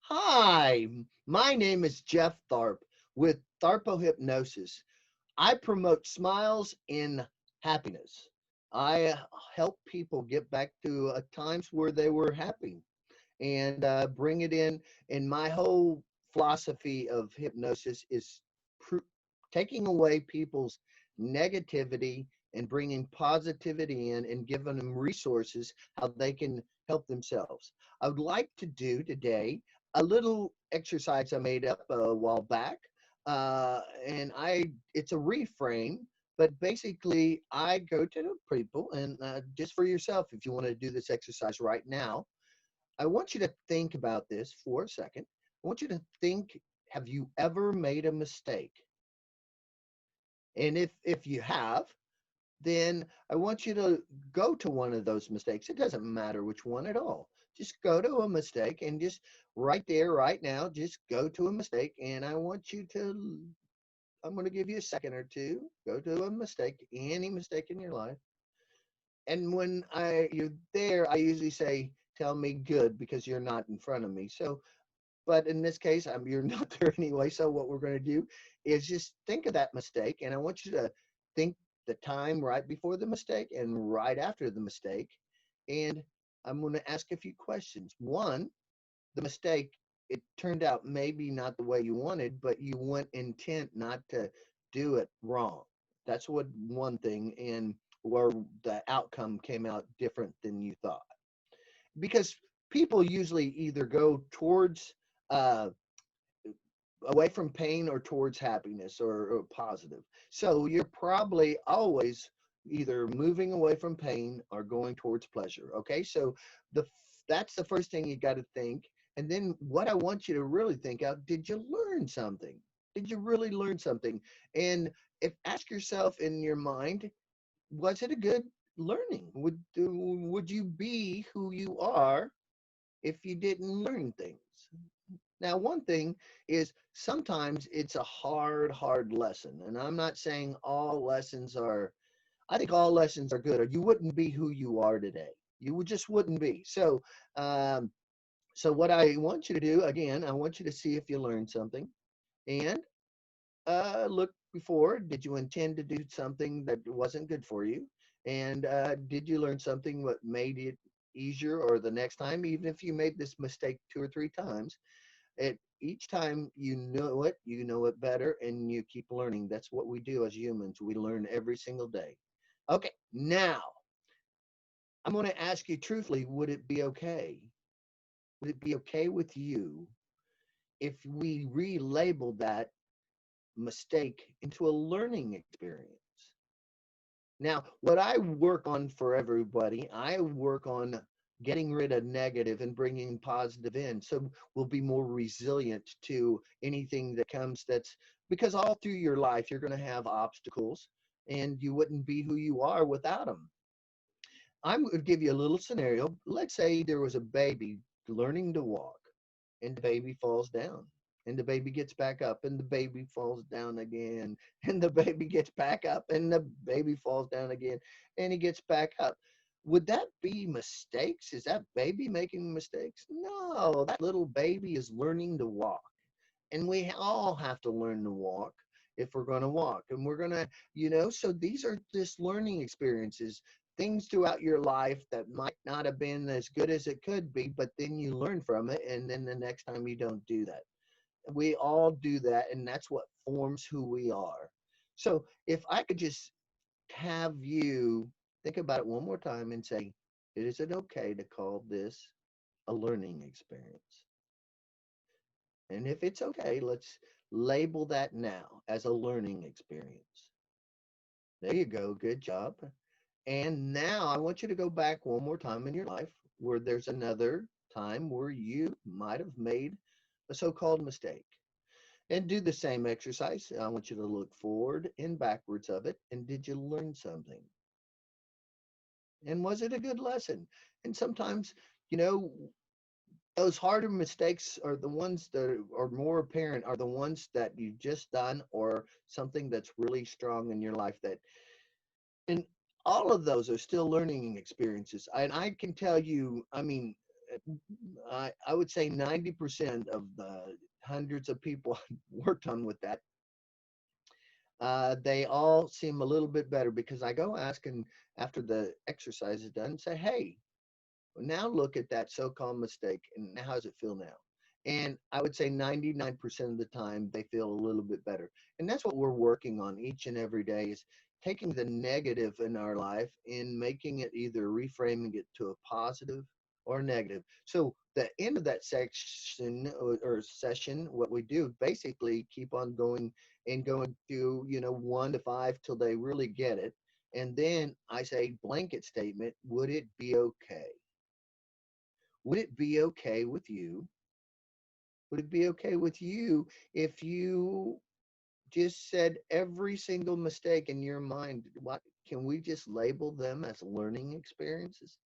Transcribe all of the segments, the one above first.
Hi, my name is Jeff Tharp with Tharpo Hypnosis. I promote smiles and happiness. I help people get back to times where they were happy and bring it in. And my whole philosophy of hypnosis is taking away people's negativity and bringing positivity in and giving them resources how they can help themselves. I would like to do today a little exercise I made up a while back, and it's a reframe. But basically, I go to the people, and just for yourself, if you want to do this exercise right now, I want you to think about this for a second. I want you to think, have you ever made a mistake? And if you have, then I want you to go to one of those mistakes. It doesn't matter which one at all. Just go to a mistake and just right there, right now, just go to a mistake. And I want you to, I'm going to give you a second or two. Go to a mistake, any mistake in your life. And when you're there, I usually say, tell me good because you're not in front of me. So, but in this case, you're not there anyway. So what we're going to do is just think of that mistake, and I want you to think the time right before the mistake and right after the mistake. And I'm going to ask a few questions. One, the mistake, it turned out maybe not the way you wanted, but you went intent not to do it wrong. That's what one thing, and where the outcome came out different than you thought. Because people usually either go towards uh, away from pain or towards happiness or positive. So you're probably always either moving away from pain or going towards pleasure. Okay, so the that's the first thing you got to think. And then what I want you to really think out: did you learn something? Did you really learn something? And if ask yourself in your mind, was it a good learning? Would you be who you are if you didn't learn things? Now, one thing is sometimes it's a hard lesson. And I'm not saying all lessons are, I think all lessons are good, or you wouldn't be who you are today. You would just wouldn't be. Um, so what I want you to do, again, I want you to see if you learned something and look before. Did you intend to do something that wasn't good for you? And did you learn something that made it easier or the next time, even if you made this mistake two or three times? Each time you know it better, and you keep learning. That's what we do as humans. We learn every single day. Okay, now I'm going to ask you truthfully, would it be okay? Would it be okay with you if we relabeled that mistake into a learning experience? Now, what I work on for everybody, I work on getting rid of negative and bringing positive in. So we'll be more resilient to anything that comes because all through your life, you're going to have obstacles and you wouldn't be who you are without them. I'm going to give you a little scenario. Let's say there was a baby learning to walk and the baby falls down and the baby gets back up and the baby falls down again and the baby gets back up and the baby falls down again and he gets back up. Would that be mistakes? Is that baby making mistakes? No, that little baby is learning to walk. And we all have to learn to walk if we're going to walk. And we're going to, so these are just learning experiences, things throughout your life that might not have been as good as it could be, but then you learn from it. And then the next time you don't do that. We all do that. And that's what forms who we are. So if I could just have you think about it one more time and say, is it okay to call this a learning experience? And if it's okay, let's label that now as a learning experience. There you go. Good job. And now I want you to go back one more time in your life where there's another time where you might have made a so called mistake. And do the same exercise. I want you to look forward and backwards of it. And did you learn something? And was it a good lesson? And sometimes, you know, those harder mistakes are the ones that are more apparent, are the ones that you've just done or something that's really strong in your life that, and all of those are still learning experiences. And I can tell you, I mean, I would say 90% of the hundreds of people I worked on with that, they all seem a little bit better because I go asking after the exercise is done, say, hey, now look at that so-called mistake and how does it feel now? And I would say 99% of the time they feel a little bit better. And that's what we're working on each and every day is taking the negative in our life and making it either reframing it to a positive or negative. So the end of that section or session, what we do basically keep on going and going through, 1 to 5 till they really get it. And then I say blanket statement, would it be okay? Would it be okay with you? Would it be okay with you if you just said every single mistake in your mind? What can we just label them as learning experiences?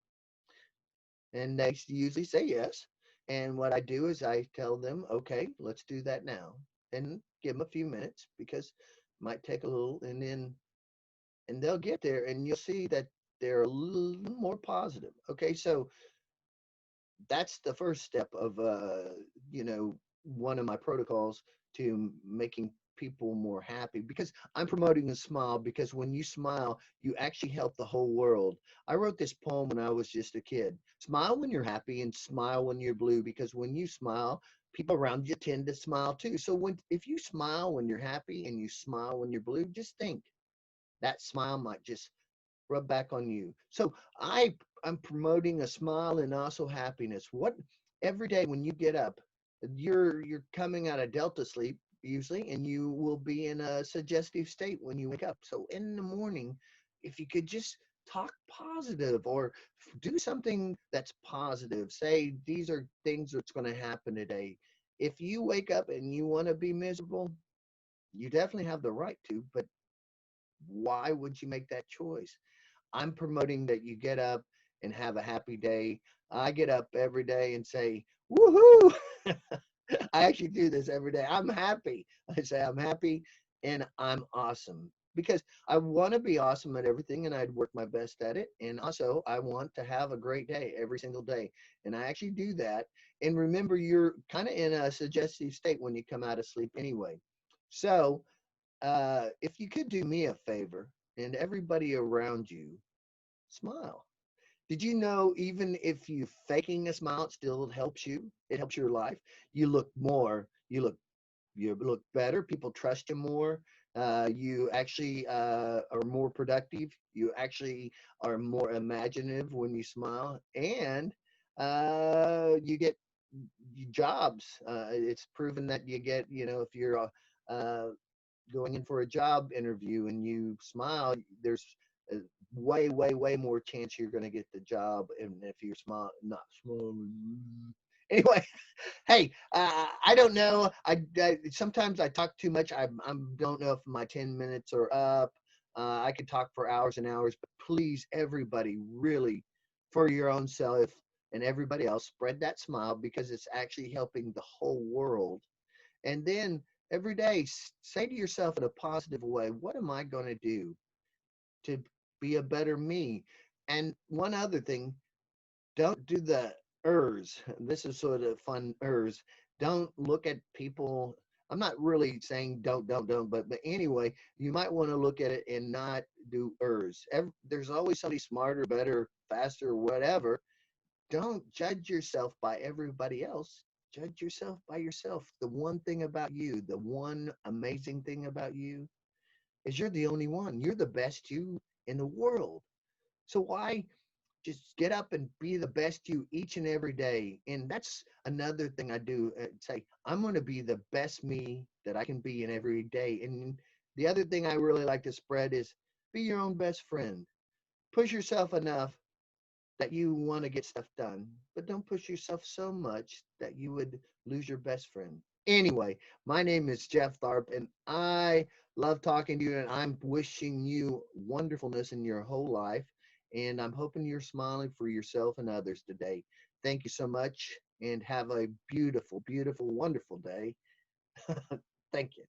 And they usually say yes. And what I do is I tell them, okay, let's do that now, and give them a few minutes because it might take a little, and they'll get there, and you'll see that they're a little more positive. Okay, so that's the first step of one of my protocols to making people more happy because I'm promoting a smile because when you smile you actually help the whole world. I wrote this poem when I was just a kid. Smile when you're happy and smile when you're blue, because when you smile people around you tend to smile too. So when if you smile when you're happy and you smile when you're blue, just think that smile might just rub back on you. So I'm promoting a smile and also happiness. What every day when you get up, you're coming out of delta sleep usually, and you will be in a suggestive state when you wake up. So in the morning, if you could just talk positive or do something that's positive, say these are things that's going to happen today. If you wake up and you want to be miserable, you definitely have the right to, but why would you make that choice? I'm promoting that you get up and have a happy day. I get up every day and say, woohoo! I actually do this every day. I'm happy. I say, I'm happy and I'm awesome because I want to be awesome at everything and I'd work my best at it. And also, I want to have a great day every single day. And I actually do that. And remember, you're kind of in a suggestive state when you come out of sleep anyway. So, if you could do me a favor and everybody around you, smile. Did you know even if you faking a smile, it still helps you? It helps your life. You look more, you look better. People trust you more. You actually are more productive. You actually are more imaginative when you smile, and you get jobs. It's proven that you get, if you're uh, going in for a job interview and you smile, there's a way more chance you're going to get the job. And if you're small, not small. Anyway, hey, I don't know. I sometimes I talk too much. I don't know if my 10 minutes are up. I could talk for hours and hours, but please, everybody, really, for your own self and everybody else, spread that smile because it's actually helping the whole world. And then every day, say to yourself in a positive way, what am I going to do to be a better me? And one other thing, don't do the ers. This is sort of fun ers. Don't look at people. I'm not really saying don't, but anyway, you might want to look at it and not do ers. There's always somebody smarter, better, faster, whatever. Don't judge yourself by everybody else. Judge yourself by yourself. The one thing about you, the one amazing thing about you is you're the only one. You're the best you in the world. So why just get up and be the best you each and every day? And that's another thing I do. Say, I'm going to be the best me that I can be in every day. And the other thing I really like to spread is be your own best friend. Push yourself enough that you want to get stuff done, but don't push yourself so much that you would lose your best friend. Anyway, my name is Jeff Tharp, and I love talking to you, and I'm wishing you wonderfulness in your whole life. And I'm hoping you're smiling for yourself and others today. Thank you so much, and have a beautiful, beautiful, wonderful day. Thank you.